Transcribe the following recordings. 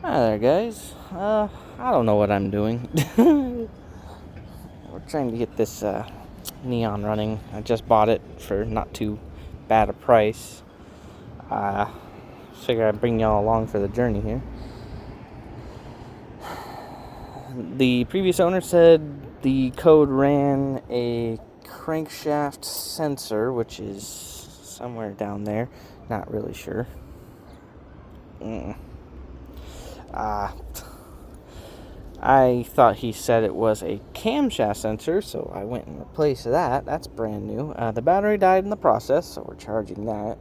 Hi there, guys. I don't know what I'm doing. We're trying to get this neon running. I just bought it for not too bad a price. Uh, Figure I'd bring y'all along for the journey here. The previous owner said the code ran a crankshaft sensor, which is somewhere down there. Not really sure. I thought he said it was a camshaft sensor, so I went and replaced that. That's brand new. The battery died in the process, so we're charging that.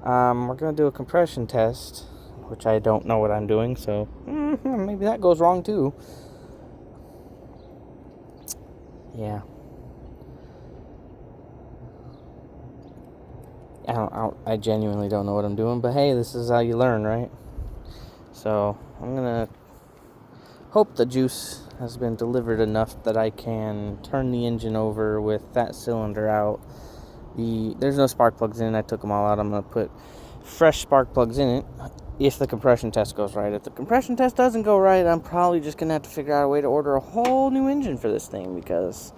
We're going to do a compression test, which I don't know what I'm doing, so maybe that goes wrong too. Yeah. I genuinely don't know what I'm doing, but hey, this is how you learn, right? So I'm going to hope the juice has been delivered enough that I can turn the engine over with that cylinder out. There's no spark plugs in it. I took them all out. I'm going to put fresh spark plugs in it if the compression test goes right. If the compression test doesn't go right, I'm probably just going to have to figure out a way to order a whole new engine for this thing, because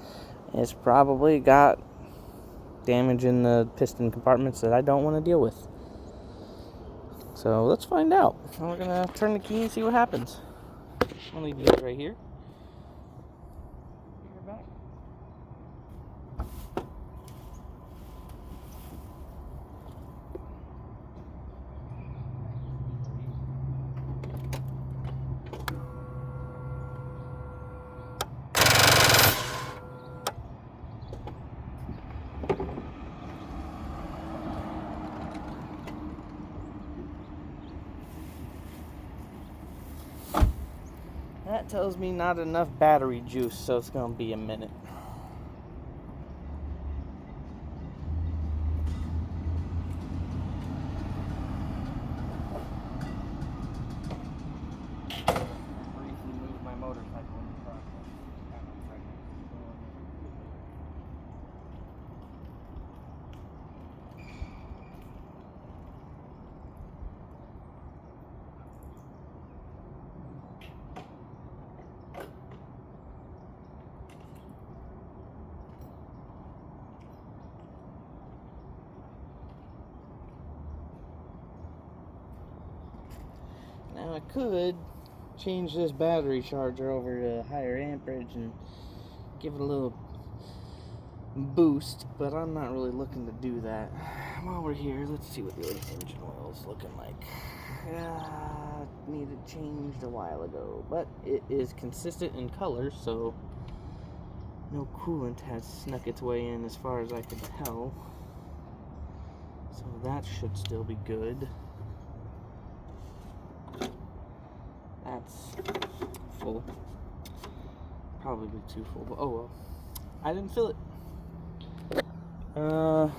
it's probably got damage in the piston compartments that I don't want to deal with. So let's find out. We're going to turn the key and see what happens. I'll leave these right here. That tells me not enough battery juice, so it's going to be a minute. Briefly move my motorcycle in the process. Now I could change this battery charger over to higher amperage and give it a little boost, but I'm not really looking to do that. While we're here, let's see what the engine oil is looking like. Needed changed a while ago, but it is consistent in color, so no coolant has snuck its way in as far as I can tell. So that should still be good. That's full. Probably too full, but oh well. I didn't fill it. Well,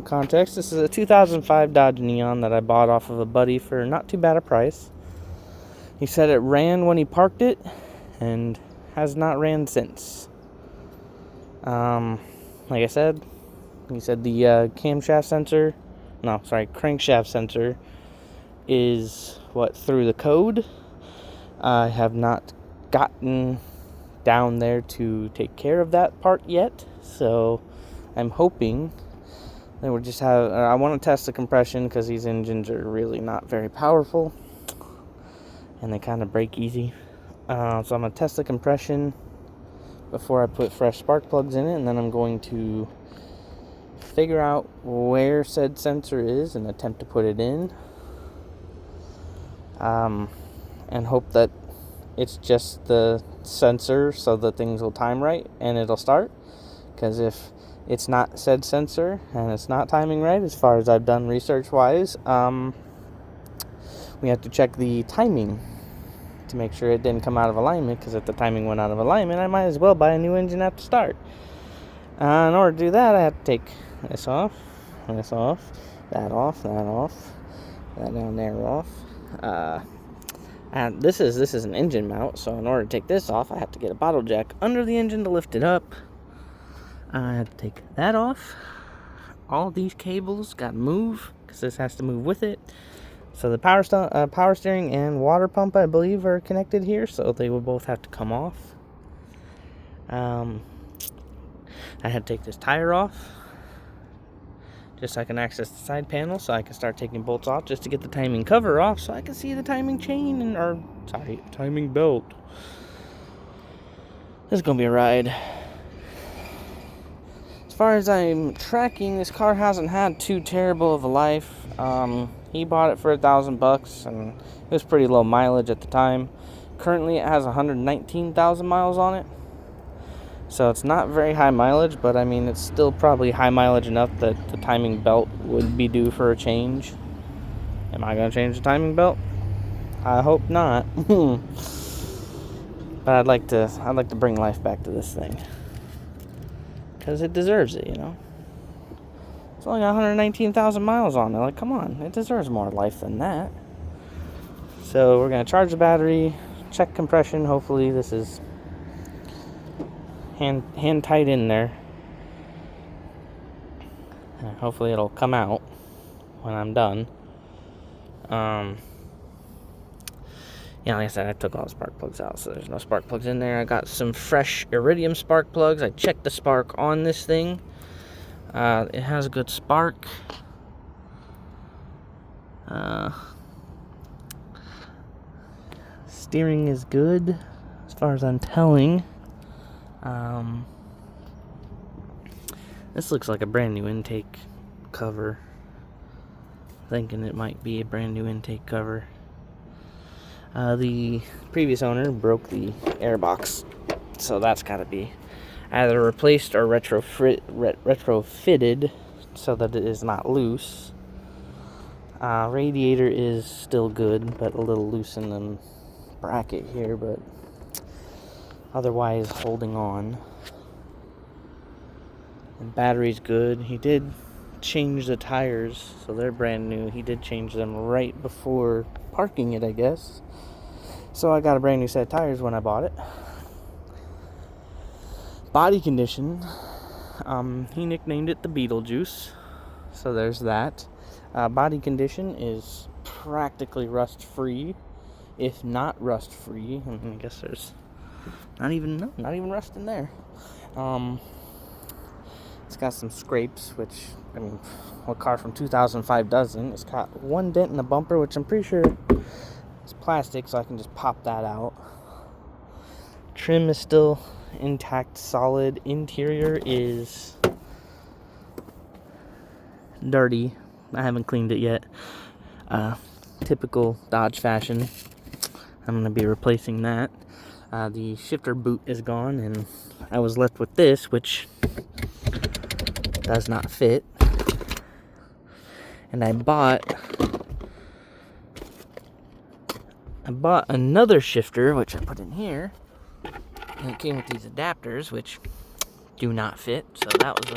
context. This is a 2005 Dodge Neon that I bought off of a buddy for not too bad a price. He said it ran when he parked it and has not ran since. Like I said, he said the crankshaft sensor is what threw the code. I have not gotten down there to take care of that part yet, so I'm hoping that we'll just have. I want to test the compression because these engines are really not very powerful and they kind of break easy. So I'm going to test the compression before I put fresh spark plugs in it, and then I'm going to figure out where said sensor is and attempt to put it in. And hope that it's just the sensor so that things will time right and it'll start. Because if it's not said sensor and it's not timing right, as far as I've done research-wise, we have to check the timing to make sure it didn't come out of alignment, because if the timing went out of alignment, I might as well buy a new engine at the start. In order to do that, I have to take this off, that off, that down there off. And this is an engine mount, so in order to take this off, I have to get a bottle jack under the engine to lift it up. I have to take that off. All these cables got to move, because this has to move with it. So the power steering and water pump, I believe, are connected here, so they will both have to come off. I had to take this tire off just so I can access the side panel, so I can start taking bolts off just to get the timing cover off, so I can see the timing chain or timing belt. This is gonna be a ride. As far as I'm tracking, this car hasn't had too terrible of a life. He bought it for $1,000 and it was pretty low mileage at the time. Currently it has 119,000 miles on it. So it's not very high mileage, but I mean it's still probably high mileage enough that the timing belt would be due for a change. Am I gonna change the timing belt? I hope not. But I'd like to bring life back to this thing. Because it deserves it, you know. It's only got 119,000 miles on it. Like, come on, it deserves more life than that. So we're gonna charge the battery, check compression. Hopefully this is hand tight in there. Hopefully it'll come out when I'm done. Yeah, like I said, I took all the spark plugs out, so there's no spark plugs in there. I got some fresh iridium spark plugs. I checked the spark on this thing. It has a good spark. Steering is good, as far as I'm telling. This looks like a brand new intake cover. Thinking it might be a brand new intake cover. The previous owner broke the airbox, so that's got to be either replaced or retrofitted so that it is not loose. Radiator is still good, but a little loose in the bracket here, but otherwise holding on. And battery's good. He did change the tires, so they're brand new. He did change them right before parking it, I guess. So I got a brand new set of tires when I bought it. Body condition, he nicknamed it the Beetlejuice, so there's that. Body condition is practically rust-free, if not rust-free. I mean, I guess there's not even rust in there. It's got some scrapes, which, I mean, what car from 2005 doesn't? It's got one dent in the bumper, which I'm pretty sure is plastic, so I can just pop that out. Trim is still intact, solid. Interior is dirty. I haven't cleaned it yet. Typical Dodge fashion. I'm going to be replacing that. The shifter boot is gone, and I was left with this, which does not fit. And I bought another shifter, which I put in here. And it came with these adapters, which do not fit. So that was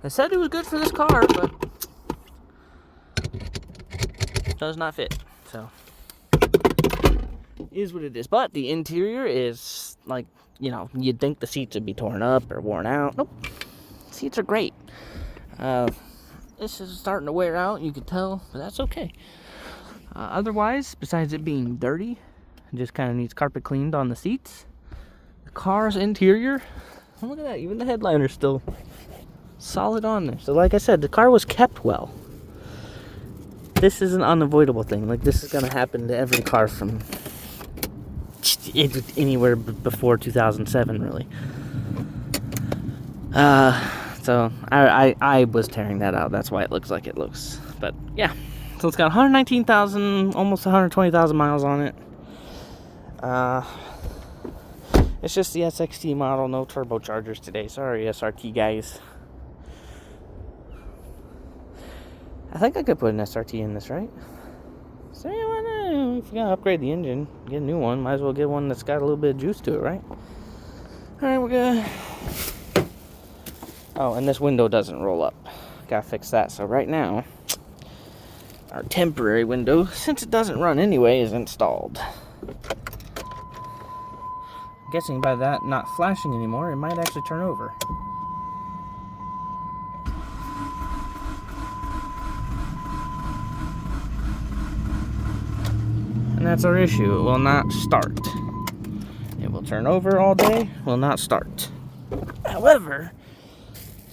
I said it was good for this car, but it does not fit. So is what it is. But the interior is like, you know, you'd think the seats would be torn up or worn out. Nope. Seats are great. This is starting to wear out, you could tell, but that's okay. Otherwise, besides it being dirty, it just kind of needs carpet cleaned on the seats. The car's interior, oh, look at that, even the headliner's still solid on there. So like I said, the car was kept well. This is an unavoidable thing. Like, this is going to happen to every car from anywhere before 2007, really. So I was tearing that out. That's why it looks like it looks. But yeah, so it's got 119,000, almost 120,000 miles on it. It's just the SXT model, no turbochargers today. Sorry, SRT guys. I think I could put an SRT in this, right? So yeah, why not? If you're gonna upgrade the engine, get a new one. Might as well get one that's got a little bit of juice to it, right? All right, we're good. Oh, and this window doesn't roll up. Gotta fix that. So right now, our temporary window, since it doesn't run anyway, is installed. I'm guessing by that not flashing anymore, it might actually turn over. And that's our issue. It will not start. It will turn over all day, will not start. However,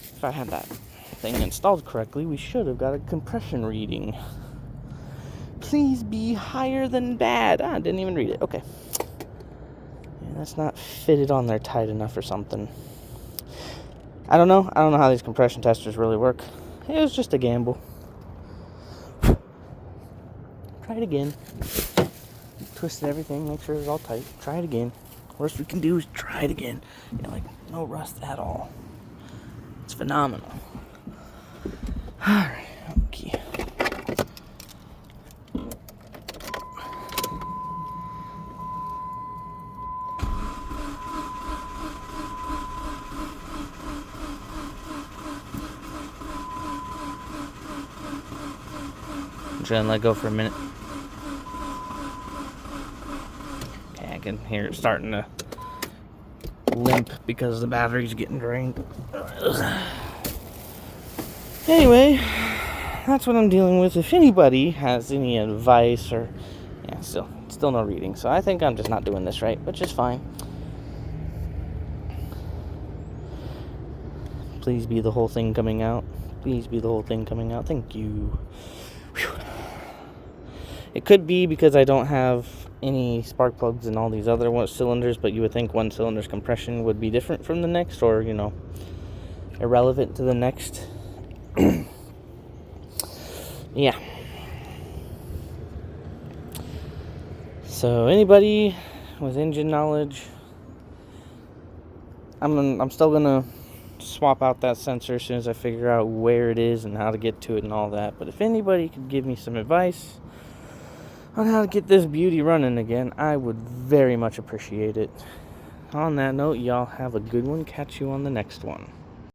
if I had that thing installed correctly, we should have got a compression reading. Please be higher than bad. I didn't even read it. Okay. Yeah, that's not fitted on there tight enough or something. I don't know. I don't know how these compression testers really work. It was just a gamble. Try it again. Twisted everything, make sure it's all tight. Try it again. Worst we can do is try it again. Like no rust at all. It's phenomenal. Alright, okay. I'm trying to let go for a minute. Okay, I can hear it starting to limp because the battery's getting drained. Anyway, that's what I'm dealing with. If anybody has any advice or... Yeah, still no reading. So I think I'm just not doing this right, which is fine. Please be the whole thing coming out. Please be the whole thing coming out. Thank you. Whew. It could be because I don't have any spark plugs in all these other cylinders, but you would think one cylinder's compression would be different from the next, or, irrelevant to the next. Yeah. So anybody with engine knowledge, I'm still gonna swap out that sensor as soon as I figure out where it is and how to get to it and all that. But if anybody could give me some advice on how to get this beauty running again, I would very much appreciate it. On that note, y'all have a good one. Catch you on the next one.